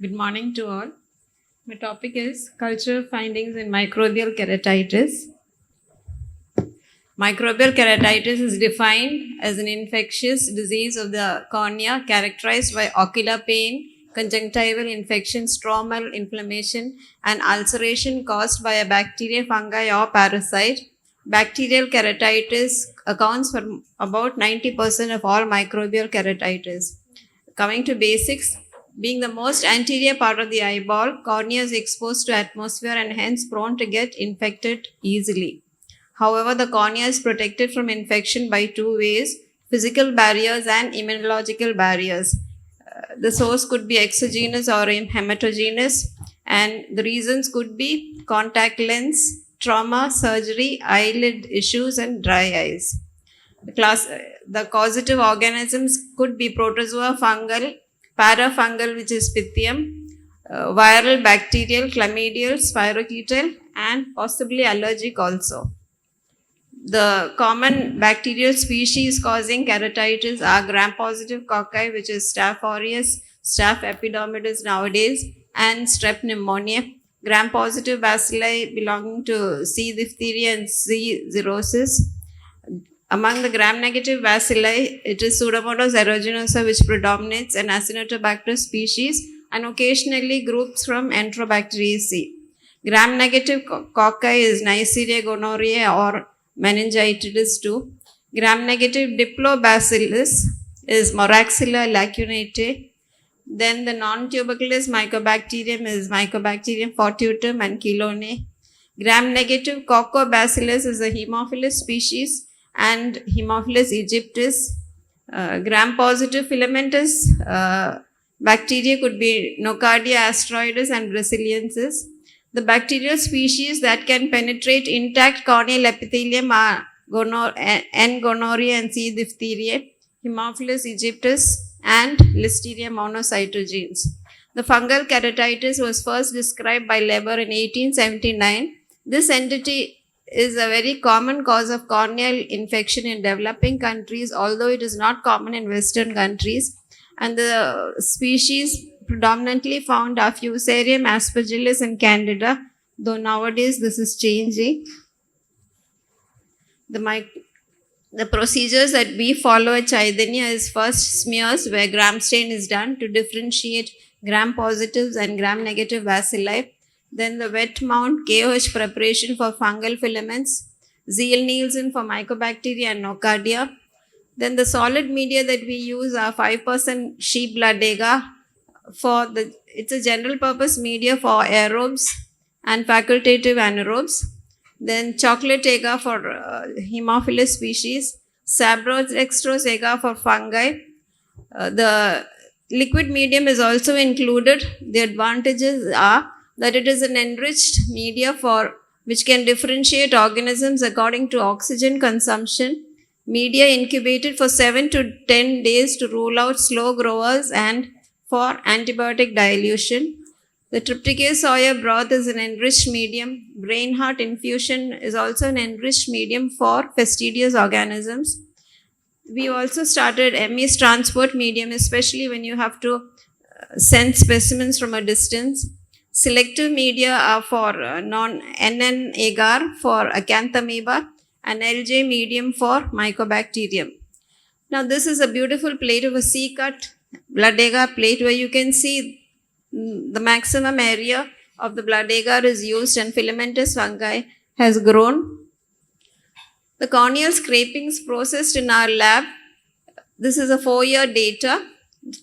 Good morning to all. My topic is cultural findings in microbial keratitis. Microbial keratitis is defined as an infectious disease of the cornea characterized by ocular pain, conjunctival infection, stromal inflammation, and ulceration caused by a bacteria, fungi, or parasite. Bacterial keratitis accounts for about 90% of all microbial keratitis. Coming to basics, being the most anterior part of the eyeball, cornea is exposed to atmosphere and hence prone to get infected easily. However, the cornea is protected from infection by two ways: physical barriers and immunological barriers. The source could be exogenous or hematogenous, and the reasons could be contact lens, trauma, surgery, eyelid issues, and dry eyes. The causative organisms could be protozoa, fungal, parafungal, which is Pythium, viral, bacterial, chlamydial, spirochetal, and possibly allergic also. The common bacterial species causing keratitis are gram-positive cocci, which is Staph aureus, Staph epidermidis nowadays, and Strep pneumoniae. Gram-positive bacilli belonging to C. diphtheria and C. cirrhosis. Among the gram-negative bacilli, it is Pseudomonas aeruginosa, which predominates, an Acinetobacter species, and occasionally groups from Enterobacteriaceae. Gram-negative cocci is Neisseria gonorrhoeae or meningitis 2. Gram-negative diplobacillus is Moraxilla lacunate. Then the non-tuberculous mycobacterium is Mycobacterium fortuitum and chelonae. Gram-negative coccobacillus is a Haemophilus species and Haemophilus aegyptis. Gram-positive filamentous bacteria could be Nocardia asteroidis and brasiliensis. The bacterial species that can penetrate intact corneal epithelium are N. gonorrhoeae and C. diphtheria, Haemophilus aegyptis, and Listeria monocytogenes. The fungal keratitis was first described by Leber in 1879. This entity is a very common cause of corneal infection in developing countries, although it is not common in Western countries. And the species predominantly found are Fusarium, Aspergillus, and Candida, though nowadays this is changing. The procedures that we follow at Chaitanya is first smears, where gram stain is done to differentiate gram positives and gram negative bacilli. Then the wet mount KOH preparation for fungal filaments, Ziehl-Neelsen for mycobacteria and nocardia. Then the solid media that we use are 5% sheep blood agar it's a general purpose media for aerobes and facultative anaerobes. Then chocolate agar for Haemophilus species, sabrodextrose agar for fungi. The liquid medium is also included. The advantages are that it is an enriched media for which can differentiate organisms according to oxygen consumption. Media incubated for 7 to 10 days to rule out slow growers and for antibiotic dilution. The trypticase soya broth is an enriched medium. Brain heart infusion is also an enriched medium for fastidious organisms. We also started MES transport medium, especially when you have to send specimens from a distance. Selective media are for NN agar for acanthamoeba and LJ medium for mycobacterium. Now this is a beautiful plate of a C-cut blood agar plate where you can see the maximum area of the blood agar is used and filamentous fungi has grown. The corneal scrapings processed in our lab, this is a 4-year data.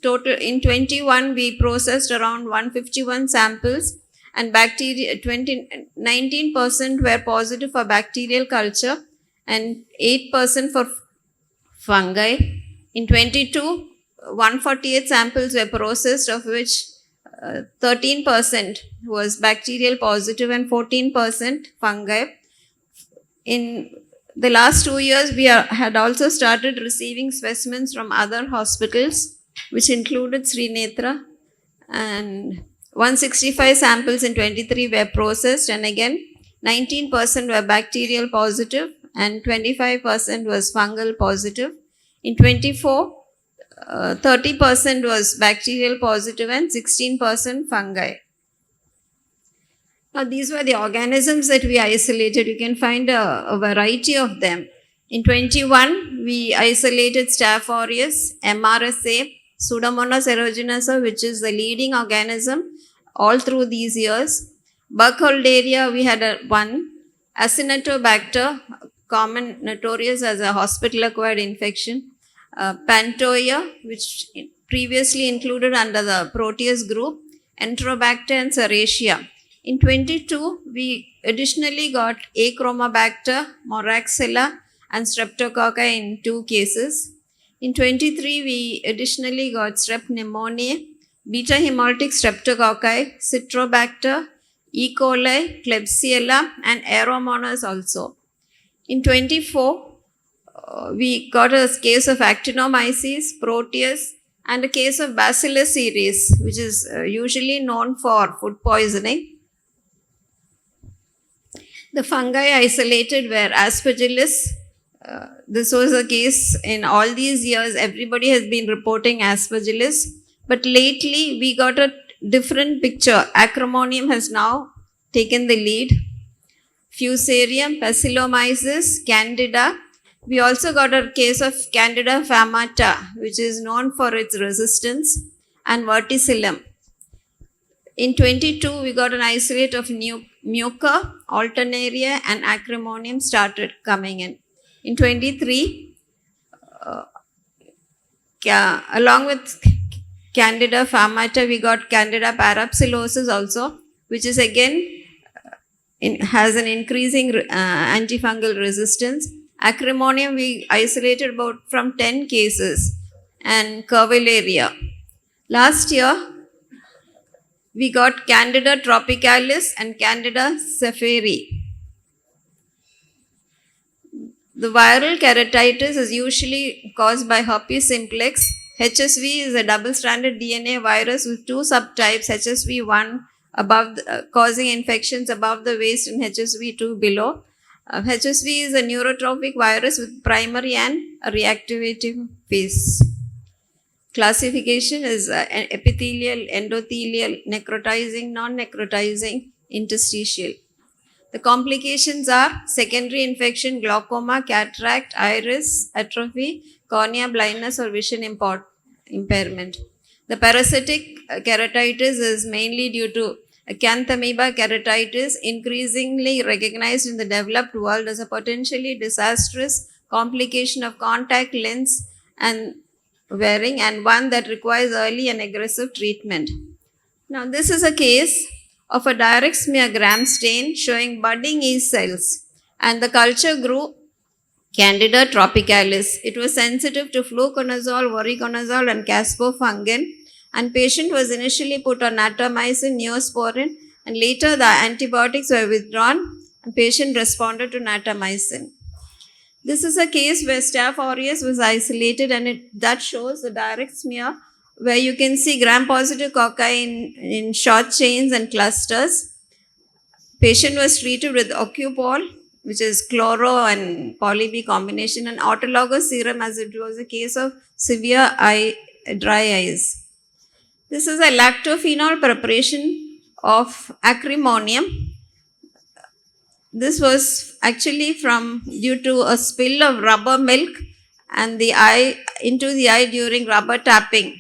Total in 21 we processed around 151 samples and 19% were positive for bacterial culture and 8% for fungi. In 22, 148 samples were processed, of which 13% was bacterial positive and 14% fungi. In the last 2 years, we had also started receiving specimens from other hospitals, which included Srinetra, and 165 samples in 23 were processed, and again 19% were bacterial positive and 25% was fungal positive. In 24, 30% was bacterial positive and 16% fungi. Now, these were the organisms that we isolated. You can find a variety of them. In 21, we isolated Staph aureus, MRSA, Pseudomonas aeruginosa, which is the leading organism all through these years. Burkholderia, we had one. Acinetobacter, common, notorious as a hospital-acquired infection. Pantoia, which previously included under the Proteus group. Enterobacter and Serratia. In 22, we additionally got Achromobacter, Moraxella, and Streptococci in 2 cases. In 23, we additionally got Strep pneumoniae, beta hemolytic Streptococci, Citrobacter, E. coli, Klebsiella, and Aeromonas also. In 24, we got a case of Actinomyces, Proteus, and a case of Bacillus cereus, which is usually known for food poisoning. The fungi isolated were Aspergillus. This was a case in all these years. Everybody has been reporting Aspergillus. But lately, we got a different picture. Acremonium has now taken the lead. Fusarium, Bacillomyces, Candida. We also got a case of Candida famata, which is known for its resistance, and Verticillium. In 22, we got an isolate of Mucor, Alternaria, and Acremonium started coming in. In 23, along with Candida famata, we got Candida parapsilosis also, which is again has an increasing antifungal resistance. Acremonium we isolated about from 10 cases, and Curvularia. Last year, we got Candida tropicalis and Candida cepheri. The viral keratitis is usually caused by herpes simplex. HSV is a double-stranded DNA virus with 2 subtypes, HSV1 above causing infections above the waist and HSV2 below. HSV is a neurotrophic virus with primary and a reactivating phase. Classification is epithelial, endothelial, necrotizing, non-necrotizing, interstitial. The complications are secondary infection, glaucoma, cataract, iris atrophy, cornea blindness or vision impairment. The parasitic keratitis is mainly due to Acanthamoeba keratitis, increasingly recognized in the developed world as a potentially disastrous complication of contact lens and wearing, and one that requires early and aggressive treatment. Now, this is a case of a direct smear gram stain showing budding yeast cells, and the culture grew Candida tropicalis. It was sensitive to fluconazole, voriconazole, and caspofungin, and patient was initially put on natamycin, neosporin, and later the antibiotics were withdrawn, and patient responded to natamycin. This is a case where Staph aureus was isolated, and that shows the direct smear where you can see gram-positive cocci in short chains and clusters. Patient was treated with Ocupol, which is chloro and poly-B combination, and autologous serum as it was a case of severe dry eyes. This is a lactophenol preparation of acremonium. This was actually due to a spill of rubber milk and into the eye during rubber tapping.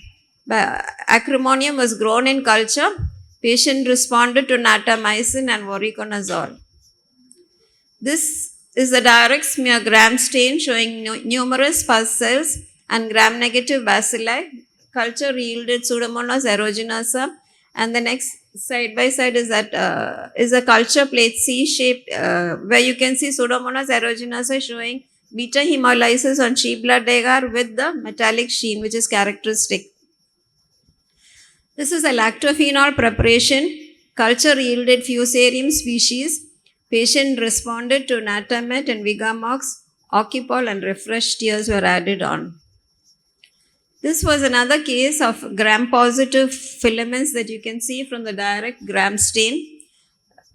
Acremonium was grown in culture. Patient responded to natamycin and voriconazole. This is a direct smear gram stain showing numerous pus cells and gram-negative bacilli. Culture yielded Pseudomonas aeruginosa, and the next side by side is a culture plate C-shaped where you can see Pseudomonas aeruginosa showing beta hemolysis on sheep blood agar with the metallic sheen, which is characteristic. This is a lactophenol preparation. Culture yielded Fusarium species. Patient responded to Natamet and Vigamox, Ocupol, and refreshed tears were added on. This was another case of gram-positive filaments that you can see from the direct gram stain.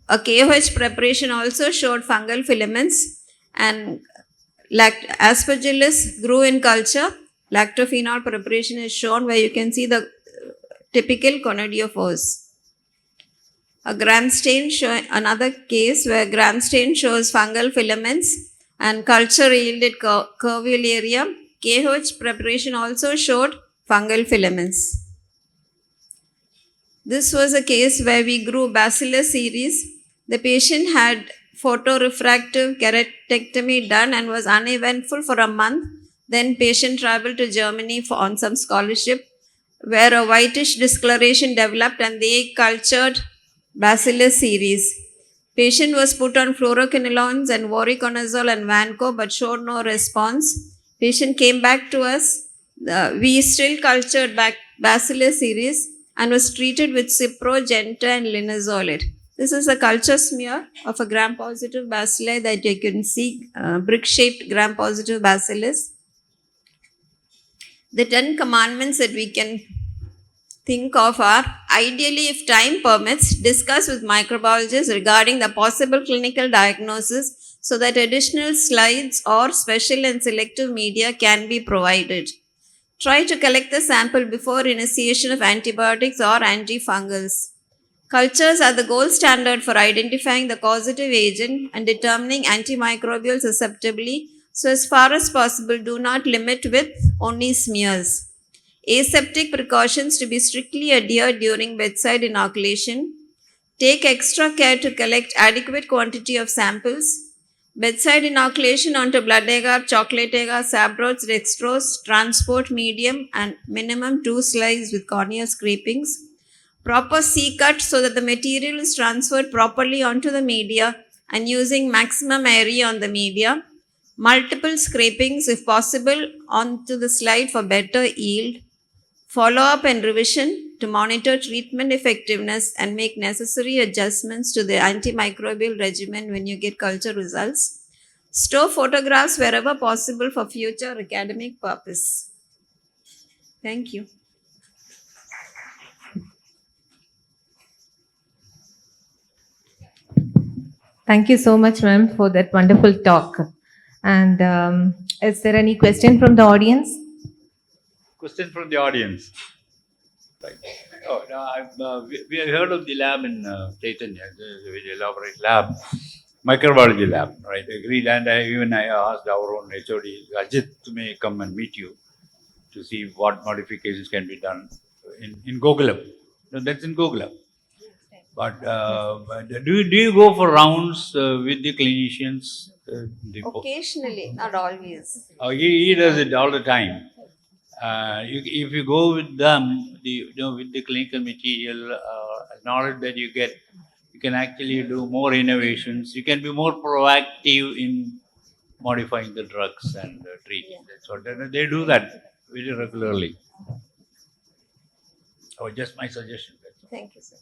A KOH preparation also showed fungal filaments, and Aspergillus grew in culture. lactophenol preparation is shown, where you can see the typical conidiophores. A gram stain another case where gram stain shows fungal filaments and culture yielded curvularia. KH preparation also showed fungal filaments. This was a case where we grew Bacillus cereus. The patient had photorefractive keratectomy done and was uneventful for a month. Then patient traveled to Germany on some scholarship where a whitish discoloration developed and they cultured Bacillus cereus. Patient was put on fluoroquinolones and voriconazole and Vanco but showed no response. Patient came back to us. We still cultured Bacillus cereus and was treated with Cipro, Genta and linezolid. This is a culture smear of a gram-positive bacilli that you can see, brick-shaped gram-positive bacillus. The 10 commandments that we can think of are: ideally, if time permits, discuss with microbiologists regarding the possible clinical diagnosis so that additional slides or special and selective media can be provided. Try to collect the sample before initiation of antibiotics or antifungals. Cultures are the gold standard for identifying the causative agent and determining antimicrobial susceptibility, so as far as possible do not limit with only smears. Aseptic precautions to be strictly adhered during bedside inoculation. Take extra care to collect adequate quantity of samples. Bedside inoculation onto blood agar, chocolate agar, sabrods, dextrose, transport medium and minimum 2 slices with corneal scrapings. Proper C-cut so that the material is transferred properly onto the media and using maximum area on the media. Multiple scrapings if possible onto the slide for better yield. Follow-up and revision to monitor treatment effectiveness and make necessary adjustments to the antimicrobial regimen when you get culture results. Store photographs wherever possible for future academic purpose. Thank you. Thank you so much, ma'am, for that wonderful talk. And is there any question from the audience? Question from the audience. Right. Oh, no, we have heard of the lab in Chaitanya, the very elaborate lab, microbiology lab, right? Agreed. And I asked our own HOD, Ajit, may come and meet you to see what modifications can be done in Gokulam. No, that's in Gokulam. But do you go for rounds with the clinicians? Occasionally, not always. Oh, he does it all the time. If you go with them, with the clinical material, knowledge that you get, you can actually do more innovations. You can be more proactive in modifying the drugs and treating. So they do that very regularly. Oh, just my suggestion. Thank you, sir.